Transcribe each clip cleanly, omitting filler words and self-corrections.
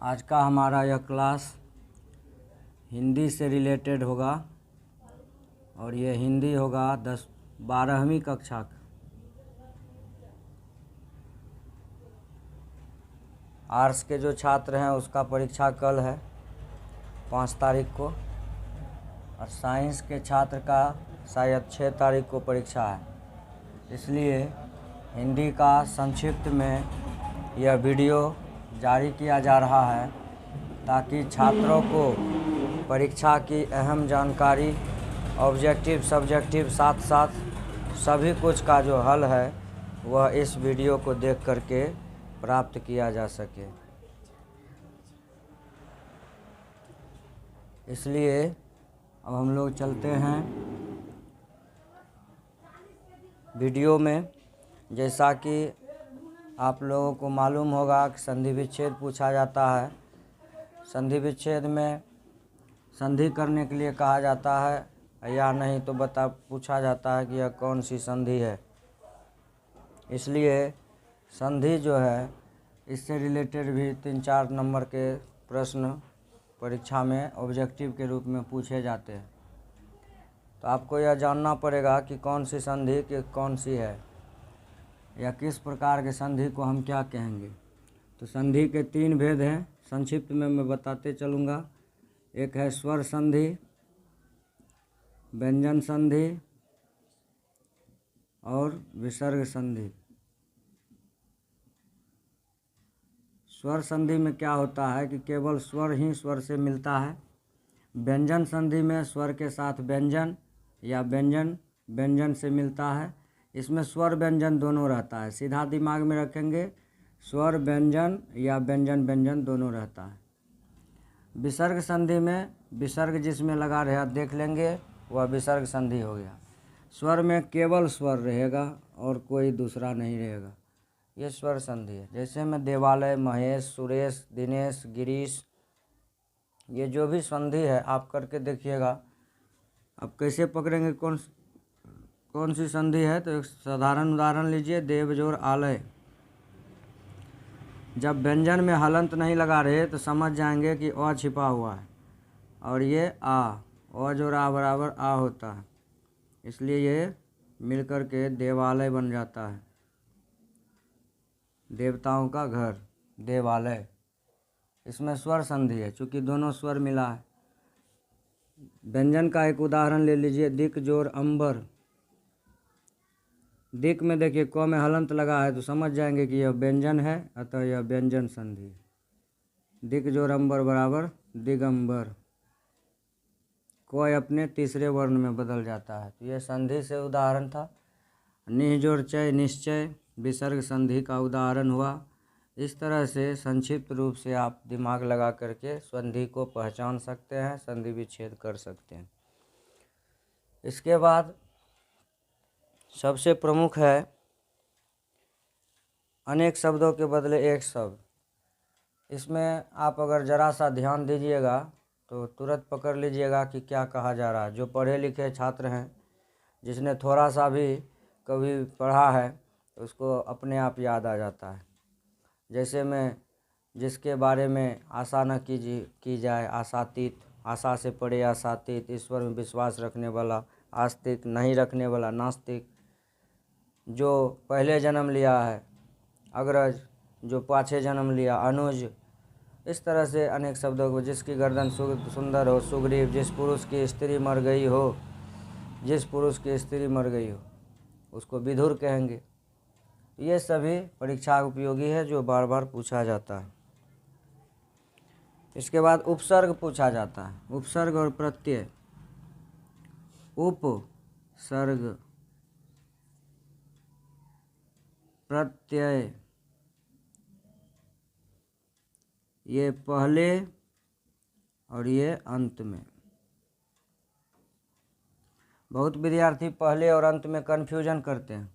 आज का हमारा यह क्लास हिंदी से रिलेटेड होगा और ये हिंदी होगा 12वीं कक्षा का। आर्ट्स के जो छात्र हैं उसका परीक्षा कल है 5 तारीख को, और साइंस के छात्र का शायद 6 तारीख को परीक्षा है। इसलिए हिंदी का संक्षिप्त में यह वीडियो जारी किया जा रहा है ताकि छात्रों को परीक्षा की अहम जानकारी, ऑब्जेक्टिव सब्जेक्टिव साथ साथ सभी कुछ का जो हल है वह इस वीडियो को देख करके प्राप्त किया जा सके। इसलिए अब हम लोग चलते हैं वीडियो में। जैसा कि आप लोगों को मालूम होगा कि संधि विच्छेद पूछा जाता है। संधि विच्छेद में संधि करने के लिए कहा जाता है या नहीं तो पूछा जाता है कि यह कौन सी संधि है। इसलिए संधि जो है इससे रिलेटेड भी 3-4 नंबर के प्रश्न परीक्षा में ऑब्जेक्टिव के रूप में पूछे जाते हैं। तो आपको यह जानना पड़ेगा कि कौन सी संधि कि कौन सी है या किस प्रकार के संधि को हम क्या कहेंगे। तो संधि के 3 भेद हैं, संक्षिप्त में मैं बताते चलूँगा। एक है स्वर संधि, व्यंजन संधि और विसर्ग संधि। स्वर संधि में क्या होता है कि केवल स्वर ही स्वर से मिलता है। व्यंजन संधि में स्वर के साथ व्यंजन या व्यंजन व्यंजन से मिलता है। इसमें स्वर व्यंजन दोनों रहता है। सीधा दिमाग में रखेंगे, स्वर व्यंजन या व्यंजन व्यंजन दोनों रहता है। विसर्ग संधि में विसर्ग जिसमें लगा रहा देख लेंगे वह विसर्ग संधि हो गया। स्वर में केवल स्वर रहेगा और कोई दूसरा नहीं रहेगा, ये स्वर संधि है। जैसे में देवालय, महेश, सुरेश, दिनेश, गिरीश, ये जो भी संधि है आप करके देखिएगा। अब कैसे पकड़ेंगे कौन सी संधि है, तो एक साधारण उदाहरण लीजिए, देव जोर आलय। जब व्यंजन में हलंत नहीं लगा रहे तो समझ जाएंगे कि अ छिपा हुआ है और ये आ, अ जोर आ बराबर आ होता है। इसलिए ये मिलकर के देवालय बन जाता है, देवताओं का घर देवालय। इसमें स्वर संधि है, चूँकि दोनों स्वर मिला है। व्यंजन का एक उदाहरण ले लीजिए, दिक जोर अंबर। दिक में देखिए क में हलंत लगा है तो समझ जाएंगे कि यह व्यंजन है, अतः यह व्यंजन संधि। दिक जोर अंबर बराबर दिगंबर। क अपने तीसरे वर्ण में बदल जाता है। तो यह संधि से उदाहरण था। निह जोर चय निश्चय विसर्ग संधि का उदाहरण हुआ। इस तरह से संक्षिप्त रूप से आप दिमाग लगा करके संधि को पहचान सकते हैं, संधि विच्छेद कर सकते हैं। इसके बाद सबसे प्रमुख है अनेक शब्दों के बदले एक शब्द। इसमें आप अगर ज़रा सा ध्यान दीजिएगा तो तुरंत पकड़ लीजिएगा कि क्या कहा जा रहा है। जो पढ़े लिखे छात्र हैं, जिसने थोड़ा सा भी कभी पढ़ा है तो उसको अपने आप याद आ जाता है। जैसे में जिसके बारे में आशा न की जाए आशातीत, आशा से पढ़े आशातीत, ईश्वर में विश्वास रखने वाला आस्तिक, नहीं रखने वाला नास्तिक, जो पहले जन्म लिया है अग्रज, जो पाछे जन्म लिया अनुज। इस तरह से अनेक शब्दों को, जिसकी गर्दन सुंदर हो सुग्रीव, जिस पुरुष की स्त्री मर गई हो, जिस पुरुष की स्त्री मर गई हो उसको विधुर कहेंगे। ये सभी परीक्षा उपयोगी है जो बार बार पूछा जाता है। इसके बाद उपसर्ग पूछा जाता है। उपसर्ग और प्रत्यय। उपसर्ग प्रत्यय, ये पहले और ये अंत में। बहुत विद्यार्थी पहले और अंत में कन्फ्यूजन करते हैं।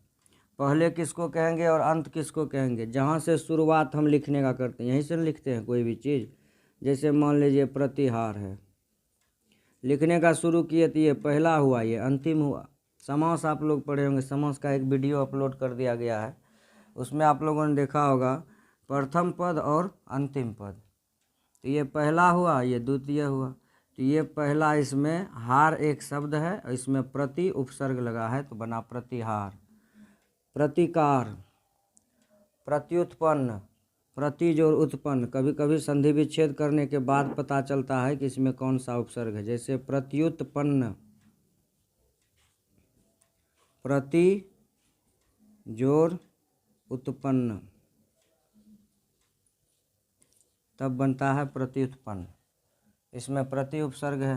पहले किसको कहेंगे और अंत किसको कहेंगे। जहाँ से शुरुआत हम लिखने का करते हैं यहीं से लिखते हैं कोई भी चीज़। जैसे मान लीजिए प्रतिहार है, लिखने का शुरू किए तो ये पहला हुआ, ये अंतिम हुआ। समास आप लोग पढ़े होंगे, समास का एक वीडियो अपलोड कर दिया गया है, उसमें आप लोगों ने देखा होगा प्रथम पद और अंतिम पद। तो ये पहला हुआ, ये द्वितीय हुआ। तो ये पहला, इसमें हार एक शब्द है और इसमें प्रति उपसर्ग लगा है तो बना प्रतिहार। प्रतिकार, प्रत्युत्पन्न, प्रति जोड़ उत्पन्न। कभी कभी संधि विच्छेद करने के बाद पता चलता है कि इसमें कौन सा उपसर्ग है। जैसे प्रत्युत्पन्न, प्रति जोड़ उत्पन्न, तब बनता है प्रत्युत्पन्न। इसमें प्रति उपसर्ग है।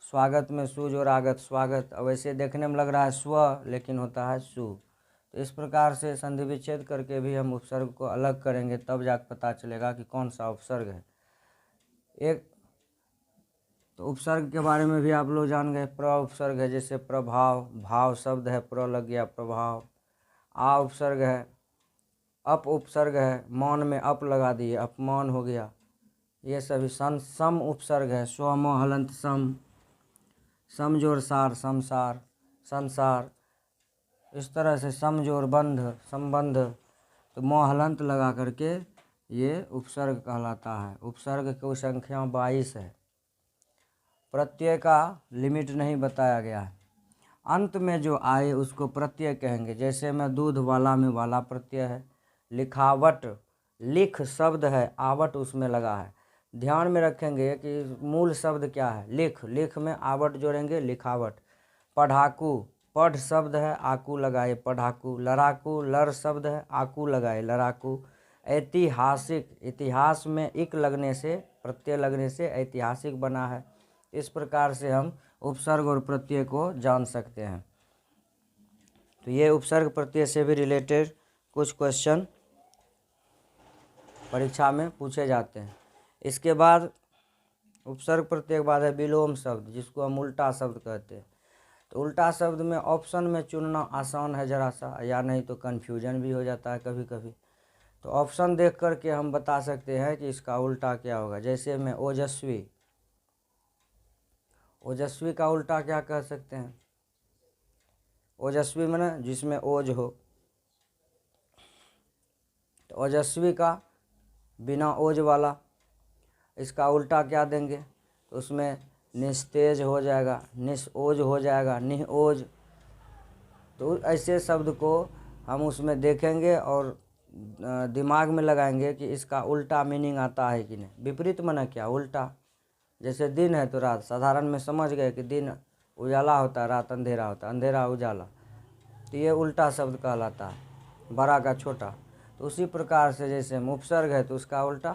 स्वागत में सु जोड़ आगत, स्वागत। अब ऐसे देखने में लग रहा है स्व, लेकिन होता है सु। तो इस प्रकार से संधि विच्छेद करके भी हम उपसर्ग को अलग करेंगे, तब जाकर पता चलेगा कि कौन सा उपसर्ग है। एक तो उपसर्ग के बारे में भी आप लोग जान गए। प्र उपसर्ग है, जैसे प्रभाव, भाव शब्द है, प्र लग गया प्रभाव। आ उपसर्ग है, अप उपसर्ग है, मान में अप लगा दिए, अपमान हो गया। ये सभी सम उपसर्ग है, स्वम हलंत सम, समजोर सार, समसार, संसार। इस तरह से समजोर बंध, संबंध। तो मोहलंत लगा करके ये उपसर्ग कहलाता है। उपसर्ग की संख्या 22 है। प्रत्यय का लिमिट नहीं बताया गया है। अंत में जो आए उसको प्रत्यय कहेंगे। जैसे में दूध वाला में वाला प्रत्यय है। लिखावट, लिख शब्द है, आवट उसमें लगा है। ध्यान में रखेंगे कि मूल शब्द क्या है, लिख। लिख में आवट जोड़ेंगे, लिखावट। पढ़ाकू, पढ़ शब्द है, आकू लगाए, पढ़ाकू। लड़ाकू, लड़ शब्द है, आकू लगाए, लड़ाकू। ऐतिहासिक, इतिहास में इक लगने से, प्रत्यय लगने से ऐतिहासिक बना है। इस प्रकार से हम उपसर्ग और प्रत्यय को जान सकते हैं। तो ये उपसर्ग प्रत्यय से भी रिलेटेड कुछ क्वेश्चन परीक्षा में पूछे जाते हैं। इसके बाद उपसर्ग प्रत्यय के बाद है विलोम शब्द, जिसको हम उल्टा शब्द कहते हैं। तो उल्टा शब्द में ऑप्शन में चुनना आसान है ज़रा सा, या नहीं तो कन्फ्यूजन भी हो जाता है कभी कभी। तो ऑप्शन देख करके हम बता सकते हैं कि इसका उल्टा क्या होगा। जैसे में ओजस्वी, ओजस्वी का उल्टा क्या कह सकते हैं। ओजस्वी माने जिसमें ओज हो। तो ओजस्वी का बिना ओज वाला, इसका उल्टा क्या देंगे। तो उसमें निस्तेज हो जाएगा, निस्ओज हो जाएगा, निओज। तो ऐसे शब्द को हम उसमें देखेंगे और दिमाग में लगाएंगे कि इसका उल्टा मीनिंग आता है कि नहीं। विपरीत माने क्या, उल्टा। जैसे दिन है तो रात, साधारण में समझ गए कि दिन उजाला होता है, रात अंधेरा होता है, अंधेरा उजाला। तो ये उल्टा शब्द कहलाता है, बड़ा का छोटा। तो उसी प्रकार से जैसे उपसर्ग है तो उसका उल्टा,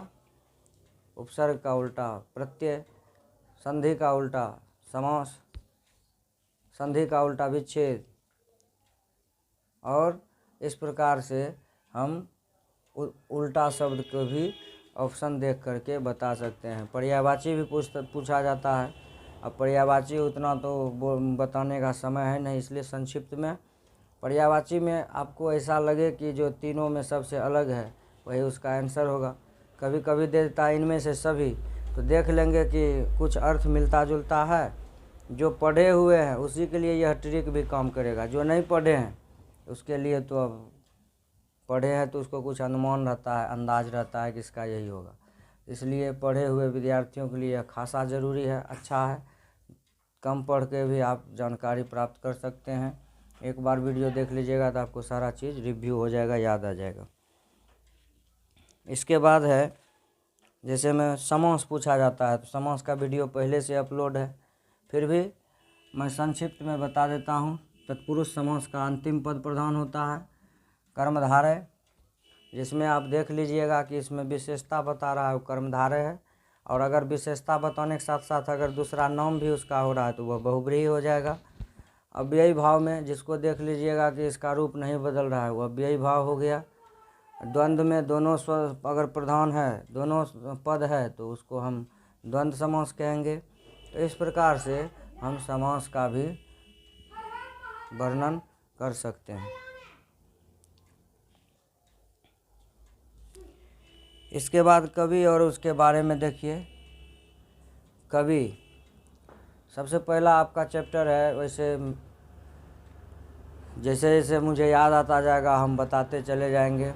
उपसर्ग का उल्टा प्रत्यय, संधि का उल्टा समास, संधि का उल्टा विच्छेद। और इस प्रकार से हम उल्टा शब्द को भी ऑप्शन देख करके बता सकते हैं। पर्यायवाची भी पूछा जाता है। अब पर्यायवाची उतना तो बताने का समय है नहीं, इसलिए संक्षिप्त में पर्यायवाची में आपको ऐसा लगे कि जो तीनों में सबसे अलग है वही उसका आंसर होगा। कभी कभी दे देता है इनमें से सभी, तो देख लेंगे कि कुछ अर्थ मिलता जुलता है। जो पढ़े हुए हैं उसी के लिए यह ट्रिक भी काम करेगा। जो नहीं पढ़े हैं उसके लिए तो अब पढ़े हैं तो उसको कुछ अनुमान रहता है, अंदाज रहता है कि इसका यही होगा। इसलिए पढ़े हुए विद्यार्थियों के लिए खासा ज़रूरी है, अच्छा है। कम पढ़ के भी आप जानकारी प्राप्त कर सकते हैं। एक बार वीडियो देख लीजिएगा तो आपको सारा चीज़ रिव्यू हो जाएगा, याद आ जाएगा। इसके बाद है जैसे में समास पूछा जाता है, तो समास का वीडियो पहले से अपलोड है, फिर भी मैं संक्षिप्त में बता देता हूँ। तत्पुरुष समास का अंतिम पद प्रधान होता है कर्मधारय, जिसमें आप देख लीजिएगा कि इसमें विशेषता बता रहा है वो कर्मधारय है। और अगर विशेषता बताने के साथ साथ अगर दूसरा नाम भी उसका हो रहा है तो वह बहुव्रीहि हो जाएगा। अव्ययी भाव में जिसको देख लीजिएगा कि इसका रूप नहीं बदल रहा है वो अव्ययी भाव हो गया। द्वंद्व में दोनों स्व अगर प्रधान है, दोनों पद है, तो उसको हम द्वंद्व समास कहेंगे। तो इस प्रकार से हम समास का भी वर्णन कर सकते हैं। इसके बाद कवि और उसके बारे में देखिए। कवि सबसे पहला आपका चैप्टर है, वैसे जैसे जैसे मुझे याद आता जाएगा हम बताते चले जाएंगे।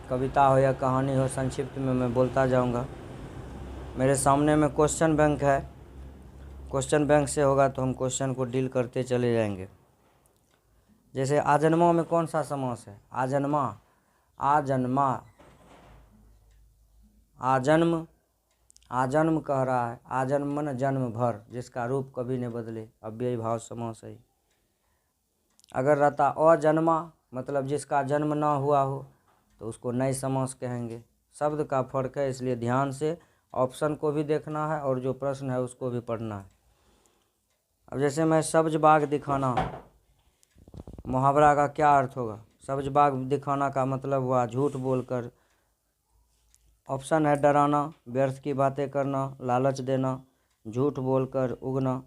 कविता हो या कहानी हो, संक्षिप्त में मैं बोलता जाऊंगा। मेरे सामने में क्वेश्चन बैंक है। क्वेश्चन बैंक से होगा तो हम क्वेश्चन को डील करते चले जाएंगे। जैसे आजन्मा में कौन सा समास है? आजन्मा, आजन्मा, आजन्म, आजन्म कह रहा है। आजन्मन जन्म भर, जिसका रूप कभी नहीं बदले, अव्ययी भाव समास है। अगर रहता अजन्मा मतलब जिसका जन्म ना हुआ हो तो उसको नए समास कहेंगे। शब्द का फर्क है, इसलिए ध्यान से ऑप्शन को भी देखना है और जो प्रश्न है उसको भी पढ़ना है। अब जैसे मैं सब्ज बाग दिखाना, मुहावरा का क्या अर्थ होगा? सब्ज बाग दिखाना का मतलब हुआ झूठ बोलकर। ऑप्शन है डराना, व्यर्थ की बातें करना, लालच देना, झूठ बोलकर उगना।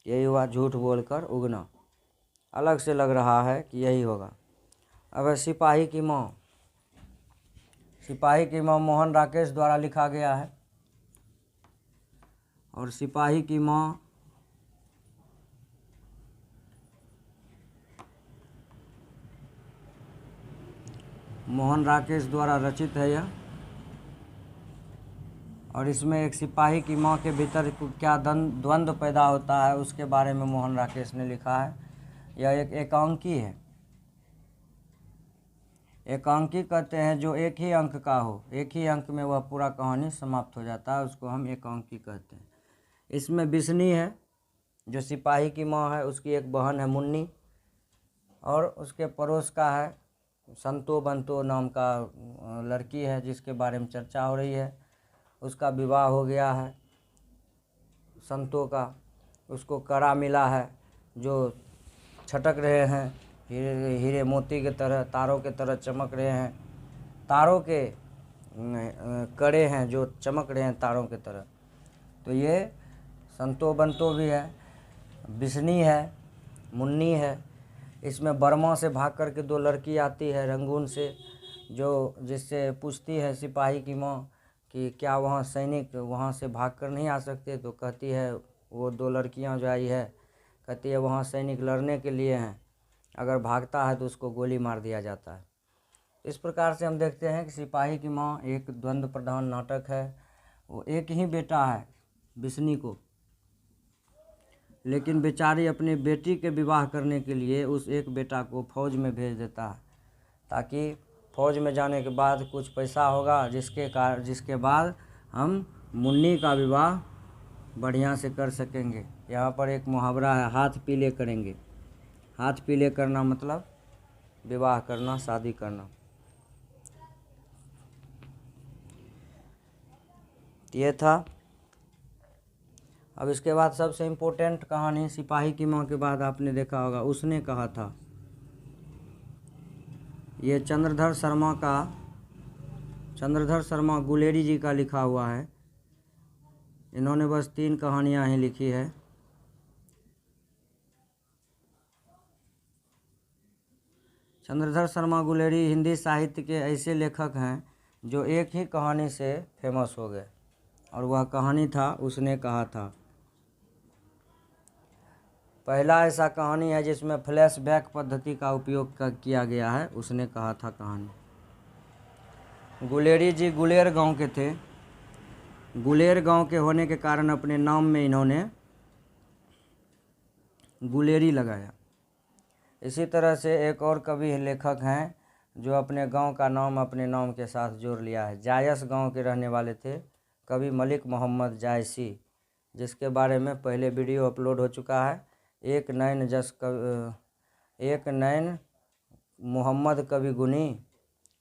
यही हुआ झूठ बोलकर उगना। अलग से लग रहा है कि यही होगा। अब सिपाही की माँ, सिपाही की माँ मोहन राकेश द्वारा लिखा गया है। और सिपाही की माँ मोहन राकेश द्वारा रचित है यह। और इसमें एक सिपाही की माँ के भीतर क्या द्वंद्व पैदा होता है उसके बारे में मोहन राकेश ने लिखा है। यह एक एकांकी है। एकांकी कहते हैं जो एक ही अंक का हो, एक ही अंक में वह पूरा कहानी समाप्त हो जाता है, उसको हम एकांकी कहते हैं। इसमें बिस्नी है, जो सिपाही की माँ है उसकी एक बहन है मुन्नी, और उसके पड़ोस का है संतो बंतो नाम का लड़की है जिसके बारे में चर्चा हो रही है। उसका विवाह हो गया है संतो का, उसको कड़ा मिला है जो छटक रहे हैं, हीरे हीरे मोती के तरह, तारों के तरह चमक रहे हैं। तारों के कड़े हैं जो चमक रहे हैं तारों की तरह। तो ये संतो बंतो भी है, बिस्नी है, मुन्नी है। इसमें बर्मा से भाग कर के दो लड़की आती है रंगून से, जो जिससे पूछती है सिपाही की माँ कि क्या वहाँ सैनिक वहाँ से भाग कर नहीं आ सकते? तो कहती है, वो दो लड़कियाँ जो आई है, कहती है वहाँ सैनिक लड़ने के लिए हैं, अगर भागता है तो उसको गोली मार दिया जाता है। इस प्रकार से हम देखते हैं कि सिपाही की माँ एक द्वंद्व प्रधान नाटक है। वो एक ही बेटा है बिस्नी को, लेकिन बेचारी अपनी बेटी के विवाह करने के लिए उस एक बेटा को फौज में भेज देता है, ताकि फौज में जाने के बाद कुछ पैसा होगा जिसके बाद हम मुन्नी का विवाह बढ़िया से कर सकेंगे। यहाँ पर एक मुहावरा है, हाथ पीले करेंगे। हाथ पीले करना मतलब विवाह करना, शादी करना। ये था। अब इसके बाद सबसे इम्पोर्टेंट कहानी, सिपाही की माँ के बाद आपने देखा होगा उसने कहा था। ये चंद्रधर शर्मा गुलेरी जी का लिखा हुआ है। इन्होंने बस 3 कहानियाँ ही लिखी है। चंद्रधर शर्मा गुलेरी हिंदी साहित्य के ऐसे लेखक हैं जो एक ही कहानी से फेमस हो गए, और वह कहानी था उसने कहा था। पहला ऐसा कहानी है जिसमें फ्लैशबैक पद्धति का उपयोग किया गया है, उसने कहा था कहानी। गुलेरी जी गुलेर गांव के थे। गुलेर गांव के होने के कारण अपने नाम में इन्होंने गुलेरी लगाया। इसी तरह से एक और कवि लेखक हैं जो अपने गांव का नाम अपने नाम के साथ जोड़ लिया है। जायस गांव के रहने वाले थे कवि मलिक मोहम्मद जायसी, जिसके बारे में पहले वीडियो अपलोड हो चुका है। एक नैन मोहम्मद कवि गुनी,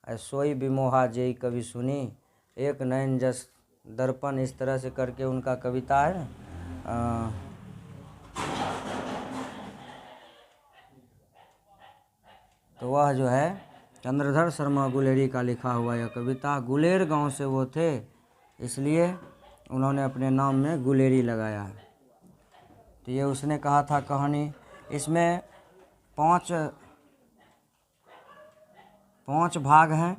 सोई बिमोहा जेई कवि सुनी, एक नैन जस दर्पण, इस तरह से करके उनका कविता है। तो वह जो है चंद्रधर शर्मा गुलेरी का लिखा हुआ यह कविता। गुलेर गांव से वो थे, इसलिए उन्होंने अपने नाम में गुलेरी लगाया है। तो ये उसने कहा था कहानी। इसमें 5 भाग हैं।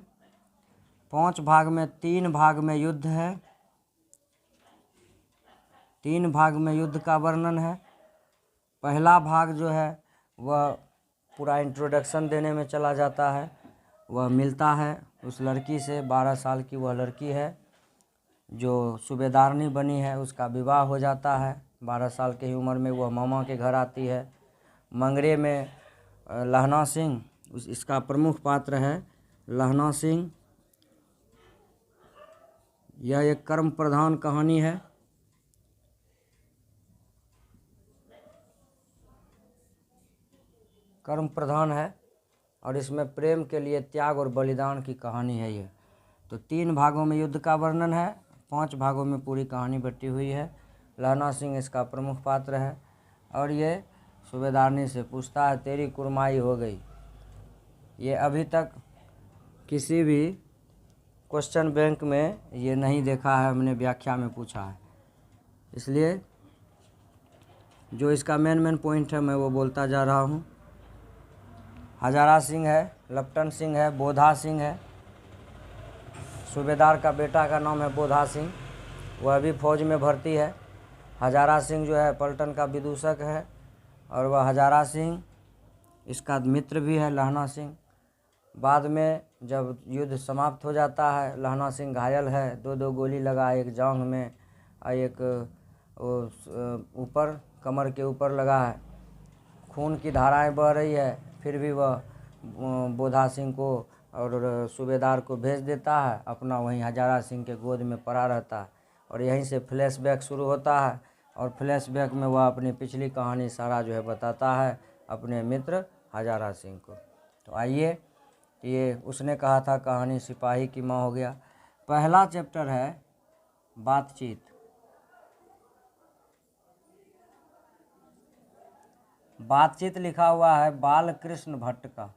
5 भाग में 3 भाग में युद्ध है, 3 भाग में युद्ध का वर्णन है। पहला भाग जो है वह पूरा इंट्रोडक्शन देने में चला जाता है। वह मिलता है उस लड़की से, 12 साल की वह लड़की है। जो सूबेदारनी बनी है उसका विवाह हो जाता है। 12 साल की उम्र में वह मामा के घर आती है। मंगरे में लहना सिंह इसका प्रमुख पात्र है। लहना सिंह यह एक कर्म प्रधान कहानी है। कर्म प्रधान है और इसमें प्रेम के लिए त्याग और बलिदान की कहानी है ये। तो 3 भागों में युद्ध का वर्णन है, 5 भागों में पूरी कहानी बटी हुई है। लहना सिंह इसका प्रमुख पात्र है और ये सूबेदारनी से पूछता है तेरी कुर्माई हो गई। ये अभी तक किसी भी क्वेश्चन बैंक में ये नहीं देखा है, हमने व्याख्या में पूछा है, इसलिए जो इसका मेन पॉइंट है मैं वो बोलता जा रहा हूँ। हजारा सिंह है, लपटन सिंह है, बोधा सिंह है। सूबेदार का बेटा का नाम है बोधा सिंह, वह भी फौज में भर्ती है। हजारा सिंह जो है पलटन का विदूषक है और वह हजारा सिंह इसका मित्र भी है लहना सिंह। बाद में जब युद्ध समाप्त हो जाता है, लहना सिंह घायल है, 2 गोली लगा, एक जांघ में और एक ऊपर कमर के ऊपर लगा है, खून की धाराएं बह रही है, फिर भी वह बोधा सिंह को और सूबेदार को भेज देता है, अपना वहीं हजारा सिंह के गोद में पड़ा रहता है। और यहीं से फ्लैशबैक शुरू होता है और फ्लैशबैक में वह अपनी पिछली कहानी सारा जो है बताता है अपने मित्र हजारा सिंह को। तो आइए, ये उसने कहा था कहानी सिपाही की माँ हो गया। पहला चैप्टर है बातचीत। बातचीत लिखा हुआ है बालकृष्ण भट्ट का।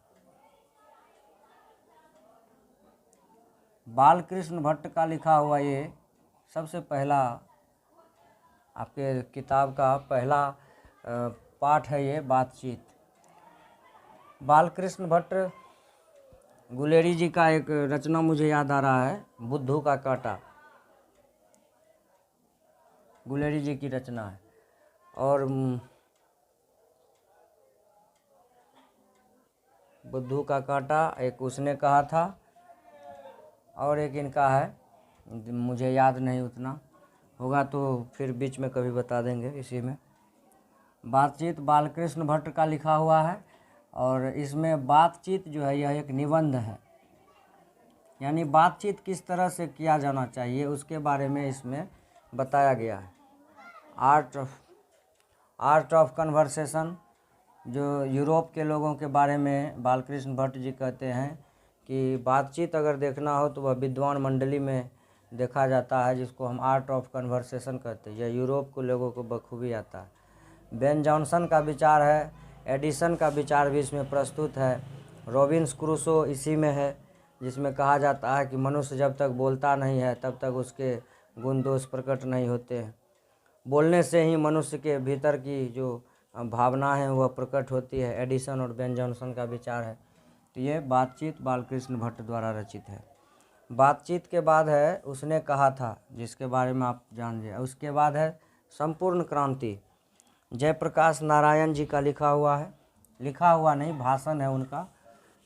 बालकृष्ण भट्ट का लिखा हुआ ये सबसे पहला आपके किताब का पहला पाठ है ये बातचीत। बालकृष्ण भट्ट गुलेरी जी का एक रचना मुझे याद आ रहा है, बुद्धू का कांटा, गुलेरी जी की रचना है। और बुद्धू का कांटा एक उसने कहा था और एक इनका है, मुझे याद नहीं, उतना होगा तो फिर बीच में कभी बता देंगे। इसी में बातचीत बालकृष्ण भट्ट का लिखा हुआ है और इसमें बातचीत जो है यह एक निबंध है, यानी बातचीत किस तरह से किया जाना चाहिए उसके बारे में इसमें बताया गया है। आर्ट ऑफ कन्वर्सेशन, जो यूरोप के लोगों के बारे में बालकृष्ण भट्ट जी कहते हैं कि बातचीत अगर देखना हो तो वह विद्वान मंडली में देखा जाता है, जिसको हम आर्ट ऑफ कन्वर्सेशन कहते हैं। यह यूरोप के लोगों को बखूबी आता है। बेन जॉनसन का विचार है, एडिसन का विचार भी इसमें प्रस्तुत है, रॉबिन्स क्रूसो इसी में है, जिसमें कहा जाता है कि मनुष्य जब तक बोलता नहीं है तब तक उसके गुण दोष प्रकट नहीं होते हैं। बोलने से ही मनुष्य के भीतर की जो भावना है वह प्रकट होती है। एडिसन और बेन जॉनसन का विचार है। तो ये बातचीत बालकृष्ण भट्ट द्वारा रचित है। बातचीत के बाद है उसने कहा था, जिसके बारे में आप जान लीजिए। उसके बाद है संपूर्ण क्रांति, जयप्रकाश नारायण जी का लिखा हुआ है, लिखा हुआ नहीं भाषण है उनका,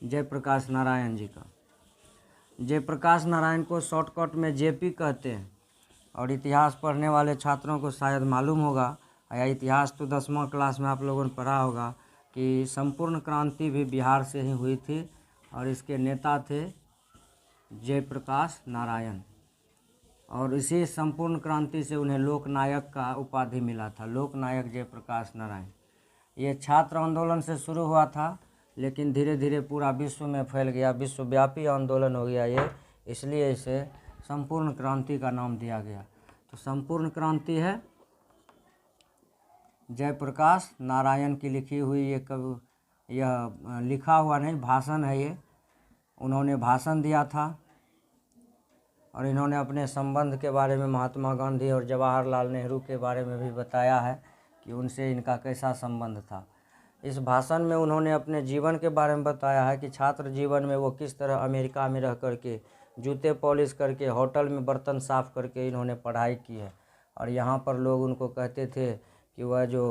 जयप्रकाश नारायण जी का। जयप्रकाश नारायण को शॉर्टकट में जेपी कहते हैं और इतिहास पढ़ने वाले छात्रों को शायद मालूम होगा, या इतिहास तो 10वां क्लास में आप लोगों ने पढ़ा होगा कि संपूर्ण क्रांति भी बिहार से ही हुई थी और इसके नेता थे जयप्रकाश नारायण। और इसी संपूर्ण क्रांति से उन्हें लोकनायक का उपाधि मिला था, लोकनायक जयप्रकाश नारायण। ये छात्र आंदोलन से शुरू हुआ था लेकिन धीरे धीरे पूरा विश्व में फैल गया, विश्वव्यापी आंदोलन हो गया ये, इसलिए इसे संपूर्ण क्रांति का नाम दिया गया। तो संपूर्ण क्रांति है जयप्रकाश नारायण की लिखी हुई ये यह लिखा हुआ नहीं भाषण है ये, उन्होंने भाषण दिया था और इन्होंने अपने संबंध के बारे में महात्मा गांधी और जवाहरलाल नेहरू के बारे में भी बताया है कि उनसे इनका कैसा संबंध था। इस भाषण में उन्होंने अपने जीवन के बारे में बताया है कि छात्र जीवन में वो किस तरह अमेरिका में रह करके जूते पॉलिश करके होटल में बर्तन साफ़ करके इन्होंने पढ़ाई की है और यहाँ पर लोग उनको कहते थे कि वह जो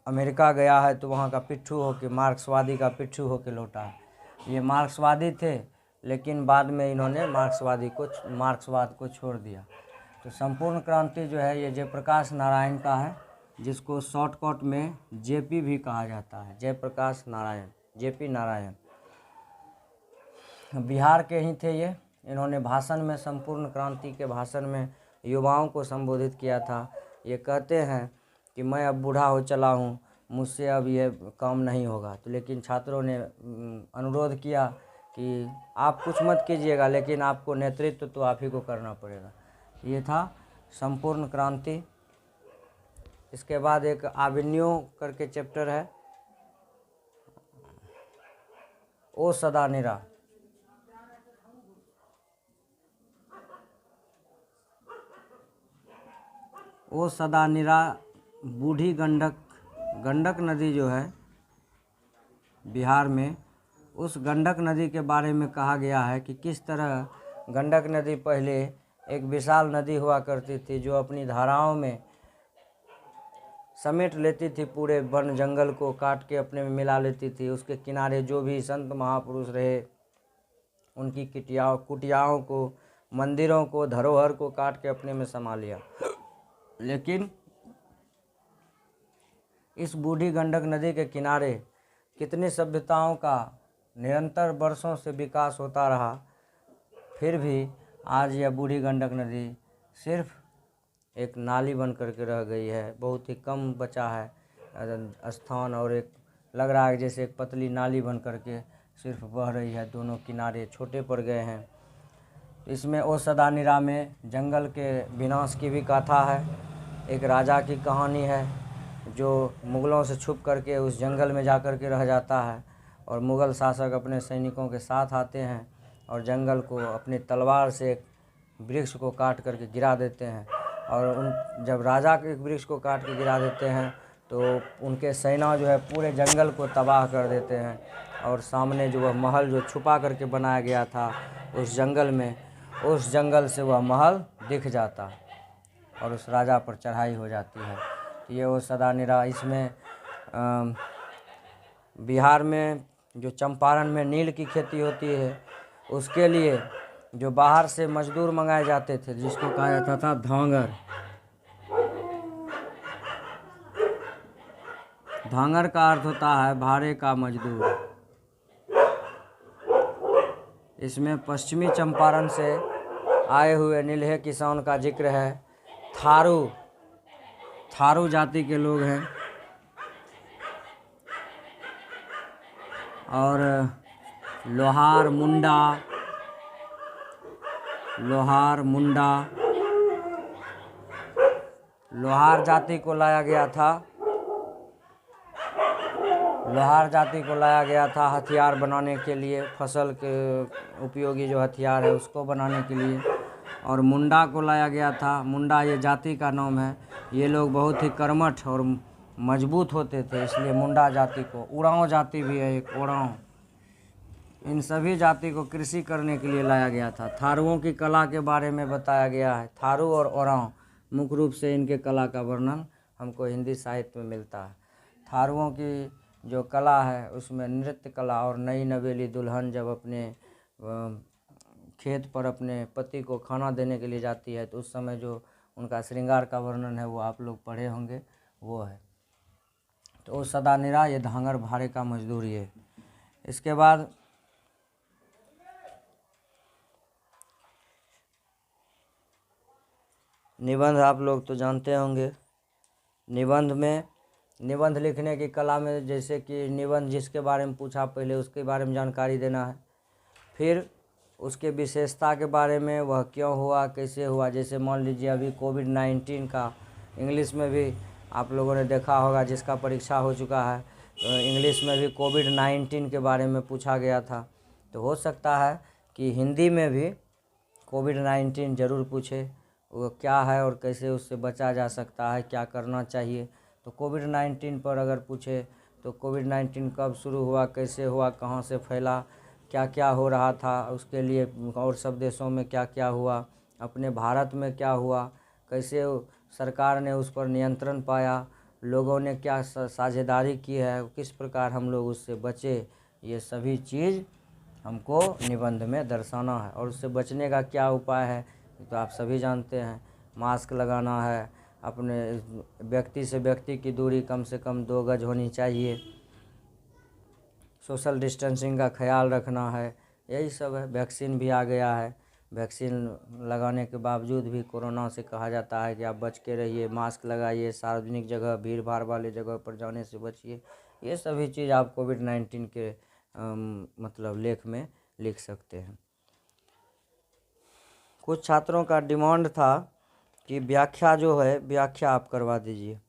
अमेरिका गया है तो वहाँ का पिट्ठू हो के, मार्क्सवादी का पिट्ठू हो के लौटा है। ये मार्क्सवादी थे लेकिन बाद में इन्होंने मार्क्सवाद को छोड़ दिया। तो संपूर्ण क्रांति जो है ये जयप्रकाश नारायण का है, जिसको शॉर्टकट में जेपी भी कहा जाता है, जयप्रकाश नारायण, जेपी नारायण। बिहार के ही थे ये। इन्होंने भाषण में, संपूर्ण क्रांति के भाषण में युवाओं को संबोधित किया था। ये कहते हैं कि मैं अब बूढ़ा हो चला हूँ, मुझसे अब ये काम नहीं होगा। तो लेकिन छात्रों ने अनुरोध किया कि आप कुछ मत कीजिएगा, लेकिन आपको नेतृत्व तो आप ही को करना पड़ेगा। ये था संपूर्ण क्रांति। इसके बाद एक आविन्यो करके चैप्टर है, ओ सदा निरा। ओ सदा निरा बूढ़ी गंडक नदी जो है बिहार में, उस गंडक नदी के बारे में कहा गया है कि किस तरह गंडक नदी पहले एक विशाल नदी हुआ करती थी, जो अपनी धाराओं में समेट लेती थी, पूरे वन जंगल को काट के अपने में मिला लेती थी। उसके किनारे जो भी संत महापुरुष रहे, उनकी कुटियाओं को, मंदिरों को, धरोहर को काट के अपने में समा लिया। लेकिन इस बूढ़ी गंडक नदी के किनारे कितनी सभ्यताओं का निरंतर वर्षों से विकास होता रहा, फिर भी आज यह बूढ़ी गंडक नदी सिर्फ एक नाली बन करके रह गई है। बहुत ही कम बचा है स्थान, और एक लग रहा है जैसे एक पतली नाली बन करके सिर्फ बह रही है, दोनों किनारे छोटे पड़ गए हैं। इसमें ओ सदा निरा में जंगल के विनाश की भी गाथा है। एक राजा की कहानी है जो मुग़लों से छुप करके उस जंगल में जा कर के रह जाता है, और मुग़ल शासक अपने सैनिकों के साथ आते हैं और जंगल को अपनी तलवार से एक वृक्ष को काट करके गिरा देते हैं। और जब राजा के वृक्ष को काट के गिरा देते हैं तो उनके सेना जो है पूरे जंगल को तबाह कर देते हैं, और सामने जो वह महल जो छुपा करके बनाया गया था उस जंगल में, उस जंगल से वह महल दिख जाता और उस राजा पर चढ़ाई हो जाती है। ये वो सदा निरा। इसमें बिहार में जो चंपारण में नील की खेती होती है, उसके लिए जो बाहर से मजदूर मंगाए जाते थे, जिसको कहा जाता था धांगर। धांगर का अर्थ होता है भाड़े का मजदूर। इसमें पश्चिमी चंपारण से आए हुए नील्हे किसान का जिक्र है। थारू जाति के लोग हैं, और लोहार मुंडा लोहार जाति को लाया गया था हथियार बनाने के लिए, फसल के उपयोगी जो हथियार है उसको बनाने के लिए। और मुंडा को लाया गया था। मुंडा ये जाति का नाम है। ये लोग बहुत ही कर्मठ और मजबूत होते थे, इसलिए मुंडा जाति को। उरांव जाति भी है एक, उरांव। इन सभी जाति को कृषि करने के लिए लाया गया था। थारुओं की कला के बारे में बताया गया है। थारू और उरांव मुख्य रूप से इनके कला का वर्णन हमको हिंदी साहित्य में मिलता है। थारुओं की जो कला है उसमें नृत्य कला, और नई नवेली दुल्हन जब अपने खेत पर अपने पति को खाना देने के लिए जाती है, तो उस समय जो उनका श्रृंगार का वर्णन है वो आप लोग पढ़े होंगे, वो है। तो सदा निरा ये धांगर भाड़े का मजदूर ये। इसके बाद निबंध आप लोग तो जानते होंगे। निबंध लिखने की कला में जैसे कि निबंध जिसके बारे में पूछा पहले उसके बारे में जानकारी देना है, फिर उसके विशेषता के बारे में, वह क्यों हुआ, कैसे हुआ। जैसे मान लीजिए अभी कोविड-19 का इंग्लिश में भी आप लोगों ने देखा होगा, जिसका परीक्षा हो चुका है, तो इंग्लिश में भी कोविड-19 के बारे में पूछा गया था। तो हो सकता है कि हिंदी में भी कोविड-19 ज़रूर पूछे, वो क्या है और कैसे उससे बचा जा सकता है, क्या करना चाहिए। तो कोविड-19 पर अगर पूछे तो कोविड-19 कब शुरू हुआ, कैसे हुआ, कहाँ से फैला, क्या क्या हो रहा था उसके लिए, और सब देशों में क्या क्या हुआ, अपने भारत में क्या हुआ, कैसे सरकार ने उस पर नियंत्रण पाया, लोगों ने क्या साझेदारी की है, किस प्रकार हम लोग उससे बचे, ये सभी चीज़ हमको निबंध में दर्शाना है। और उससे बचने का क्या उपाय है तो आप सभी जानते हैं, मास्क लगाना है, अपने व्यक्ति से व्यक्ति की दूरी कम से कम 2 गज होनी चाहिए, सोशल डिस्टेंसिंग का ख्याल रखना है, यही सब है। वैक्सीन भी आ गया है, वैक्सीन लगाने के बावजूद भी कोरोना से कहा जाता है कि आप बच के रहिए, मास्क लगाइए, सार्वजनिक जगह भीड़ भाड़ वाले जगह पर जाने से बचिए। ये सभी चीज़ आप कोविड-19 के मतलब लेख में लिख सकते हैं। कुछ छात्रों का डिमांड था कि व्याख्या जो है, व्याख्या आप करवा दीजिए,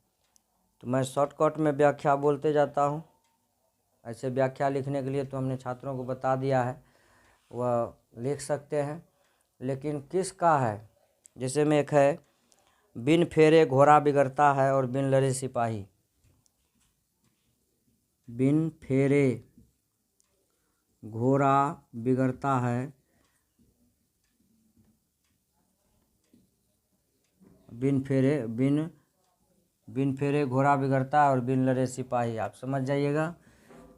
तो मैं शॉर्टकट में व्याख्या बोलते जाता हूँ। ऐसे व्याख्या लिखने के लिए तो हमने छात्रों को बता दिया है, वह लिख सकते हैं। लेकिन किसका है, जैसे में एक है, बिन फेरे घोड़ा बिगड़ता है और बिन लड़े सिपाही। बिन फेरे घोड़ा बिगड़ता है, बिन फेरे घोड़ा बिगड़ता है और बिन लड़े सिपाही। आप समझ जाइएगा,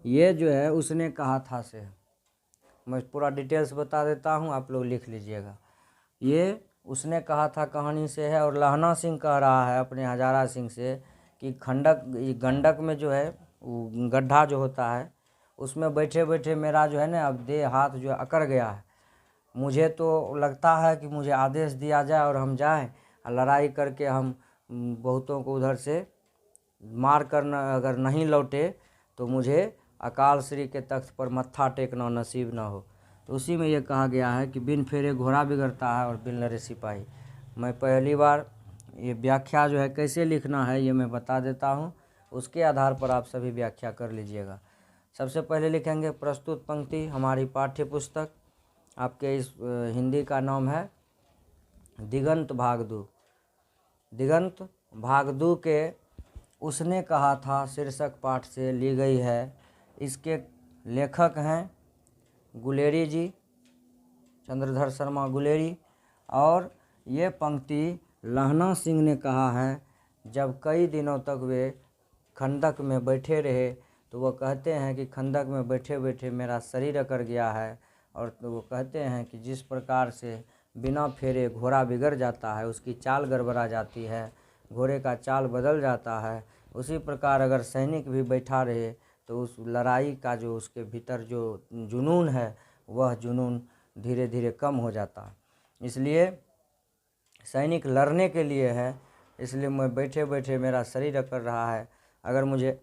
ये जो है उसने कहा था से, मैं पूरा डिटेल्स बता देता हूँ, आप लोग लिख लीजिएगा। ये उसने कहा था कहानी से है। और लहना सिंह कह रहा है अपने हजारा सिंह से कि गंडक में जो है वो गड्ढा जो होता है उसमें बैठे बैठे मेरा जो है ना अब देह हाथ जो है अकड़ गया है। मुझे तो लगता है कि मुझे आदेश दिया जाए और हम जाएं और लड़ाई करके हम बहुतों को उधर से मार कर अगर नहीं लौटे तो मुझे अकाल श्री के तख्त पर मत्था टेकना नसीब ना हो। तो उसी में ये कहा गया है कि बिन फेरे घोड़ा बिगड़ता है और बिन लड़े सिपाही। मैं पहली बार ये व्याख्या जो है कैसे लिखना है ये मैं बता देता हूँ, उसके आधार पर आप सभी व्याख्या कर लीजिएगा। सबसे पहले लिखेंगे प्रस्तुत पंक्ति, हमारी पाठ्य पुस्तक आपके इस हिंदी का नाम है दिगंत भाग 2। दिगंत भाग 2 के उसने कहा था शीर्षक पाठ से ली गई है। इसके लेखक हैं गुलेरी जी, चंद्रधर शर्मा गुलेरी। और ये पंक्ति लहना सिंह ने कहा है जब कई दिनों तक वे खंदक में बैठे रहे, तो वो कहते हैं कि खंदक में बैठे बैठे मेरा शरीर अकड़ गया है। और तो वो कहते हैं कि जिस प्रकार से बिना फेरे घोड़ा बिगड़ जाता है, उसकी चाल गड़बड़ा जाती है, घोड़े का चाल बदल जाता है, उसी प्रकार अगर सैनिक भी बैठा रहे तो उस लड़ाई का जो उसके भीतर जो जुनून है वह जुनून धीरे धीरे कम हो जाता है। इसलिए सैनिक लड़ने के लिए है, इसलिए मैं बैठे बैठे मेरा शरीर अकड़ रहा है। अगर मुझे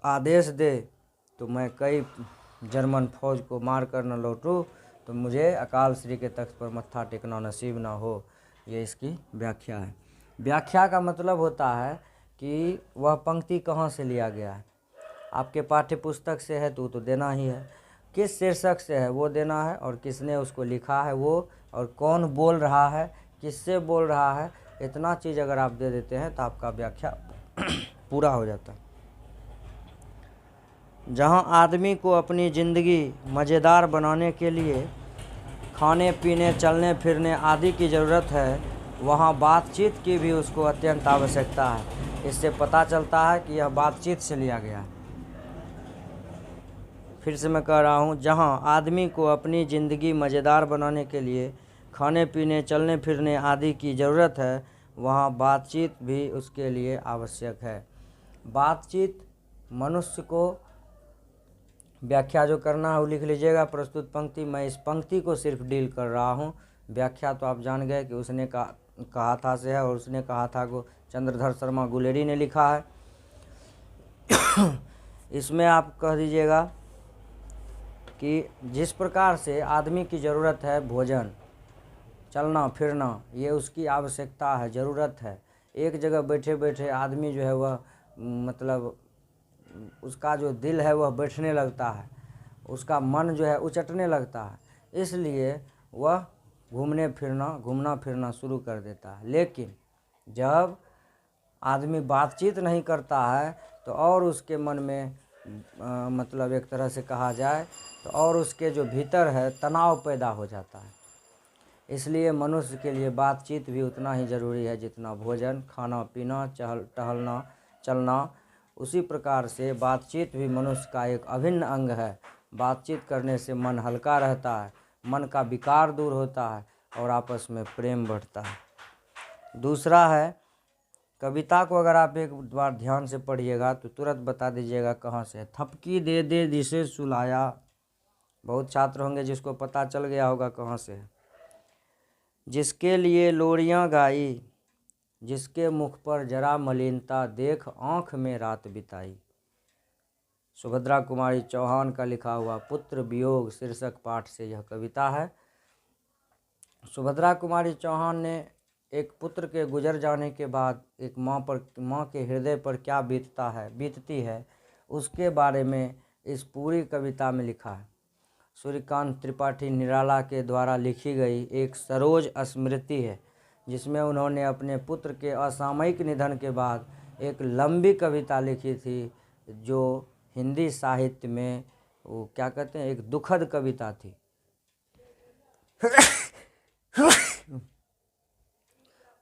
आदेश दे तो मैं कई जर्मन फौज को मार कर न लौटूँ, तो मुझे अकाल श्री के तख्त पर मत्था टेकना नसीब ना हो। ये इसकी व्याख्या है। व्याख्या का मतलब होता है कि वह पंक्ति कहाँ से लिया गया है। आपके पाठ्य पुस्तक से है तो देना ही है, किस शीर्षक से है वो देना है, और किसने उसको लिखा है वो, और कौन बोल रहा है, किससे बोल रहा है। इतना चीज़ अगर आप दे देते हैं तो आपका व्याख्या पूरा हो जाता है। जहाँ आदमी को अपनी ज़िंदगी मज़ेदार बनाने के लिए खाने पीने चलने फिरने आदि की ज़रूरत है, वहाँ बातचीत की भी उसको अत्यंत आवश्यकता है। इससे पता चलता है कि यह बातचीत से लिया गया है। फिर से मैं कह रहा हूँ, जहाँ आदमी को अपनी ज़िंदगी मज़ेदार बनाने के लिए खाने पीने चलने फिरने आदि की ज़रूरत है, वहाँ बातचीत भी उसके लिए आवश्यक है। बातचीत मनुष्य को व्याख्या जो करना है वो लिख लीजिएगा प्रस्तुत पंक्ति। मैं इस पंक्ति को सिर्फ डील कर रहा हूँ, व्याख्या तो आप जान गए कि उसने कहा था से है, और उसने कहा था को चंद्रधर शर्मा गुलेरी ने लिखा है। इसमें आप कह दीजिएगा कि जिस प्रकार से आदमी की ज़रूरत है भोजन, चलना फिरना, ये उसकी आवश्यकता है, ज़रूरत है। एक जगह बैठे बैठे आदमी जो है वह मतलब उसका जो दिल है वह बैठने लगता है, उसका मन जो है उचटने लगता है, इसलिए वह घूमना फिरना शुरू कर देता है। लेकिन जब आदमी बातचीत नहीं करता है तो और उसके मन में मतलब एक तरह से कहा जाए तो और उसके जो भीतर है तनाव पैदा हो जाता है। इसलिए मनुष्य के लिए बातचीत भी उतना ही ज़रूरी है जितना भोजन, खाना पीना, टहलना चलना। उसी प्रकार से बातचीत भी मनुष्य का एक अभिन्न अंग है। बातचीत करने से मन हल्का रहता है, मन का विकार दूर होता है और आपस में प्रेम बढ़ता है। दूसरा है, कविता को अगर आप एक बार ध्यान से पढ़िएगा तो तुरंत बता दीजिएगा कहाँ से है। थपकी दे दे जिसे सुलाया, बहुत छात्र होंगे जिसको पता चल गया होगा कहाँ से है। जिसके लिए लोरियां गाई, जिसके मुख पर जरा मलिनता, देख आँख में रात बिताई। सुभद्रा कुमारी चौहान का लिखा हुआ पुत्र वियोग शीर्षक पाठ से यह कविता है। सुभद्रा कुमारी चौहान ने एक पुत्र के गुजर जाने के बाद एक माँ के हृदय पर क्या बीतती है उसके बारे में इस पूरी कविता में लिखा है। सूर्यकांत त्रिपाठी निराला के द्वारा लिखी गई एक सरोज स्मृति है, जिसमें उन्होंने अपने पुत्र के असामयिक निधन के बाद एक लंबी कविता लिखी थी, जो हिंदी साहित्य में वो क्या कहते हैं, एक दुखद कविता थी।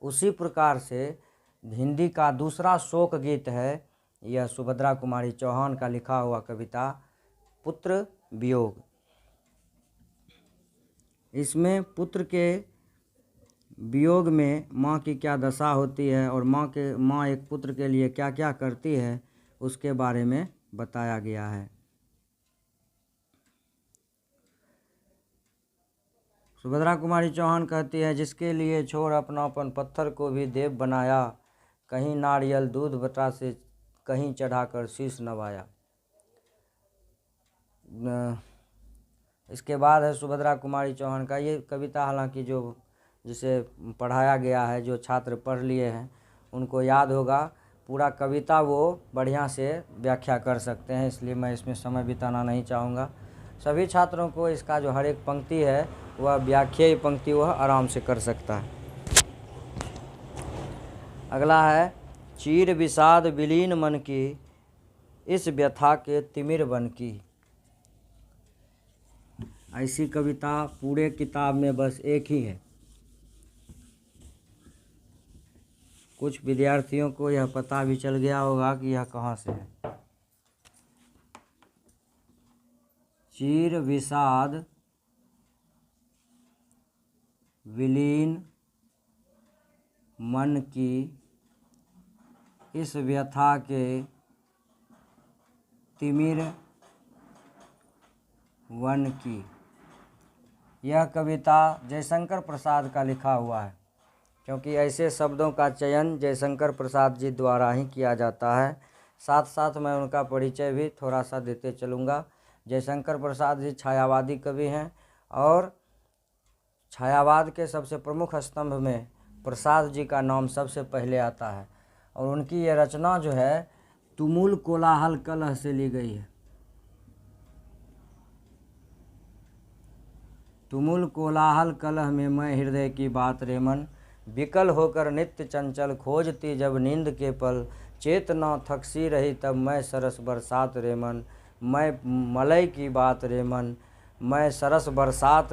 उसी प्रकार से हिंदी का दूसरा शोक गीत है यह सुभद्रा कुमारी चौहान का लिखा हुआ कविता पुत्र वियोग। इसमें पुत्र के वियोग में माँ की क्या दशा होती है और माँ एक पुत्र के लिए क्या क्या करती है उसके बारे में बताया गया है। सुभद्रा कुमारी चौहान कहती है, जिसके लिए छोड़ अपनापन पत्थर को भी देव बनाया, कहीं नारियल दूध बटा से कहीं चढ़ाकर शीश नवाया। इसके बाद है सुभद्रा कुमारी चौहान का ये कविता, हालांकि जिसे पढ़ाया गया है, जो छात्र पढ़ लिए हैं उनको याद होगा, पूरा कविता वो बढ़िया से व्याख्या कर सकते हैं, इसलिए मैं इसमें समय बिताना नहीं चाहूँगा। सभी छात्रों को इसका जो हर एक पंक्ति है वह व्याख्यायी पंक्ति वह आराम से कर सकता है। अगला है, चीर विषाद विलीन मन की, इस व्यथा के तिमिर बन की। ऐसी कविता पूरे किताब में बस एक ही है। कुछ विद्यार्थियों को यह पता भी चल गया होगा कि यह कहाँ से है। चीर विषाद विलीन मन की, इस व्यथा के तिमिर वन की। यह कविता जयशंकर प्रसाद का लिखा हुआ है, क्योंकि ऐसे शब्दों का चयन जयशंकर प्रसाद जी द्वारा ही किया जाता है। साथ साथ मैं उनका परिचय भी थोड़ा सा देते चलूँगा। जयशंकर प्रसाद जी छायावादी कवि हैं और छायावाद के सबसे प्रमुख स्तंभ में प्रसाद जी का नाम सबसे पहले आता है और उनकी ये रचना जो है तुमुल कोलाहल कलह से ली गई है। तुमुल कोलाहल कलह में मैं हृदय की बात रे मन, विकल होकर नित्य चंचल खोजती जब नींद के पल, चेतना थकसी रही तब मैं सरस बरसात रे मन, मैं मलय की बात रे मन, मैं सरस बरसात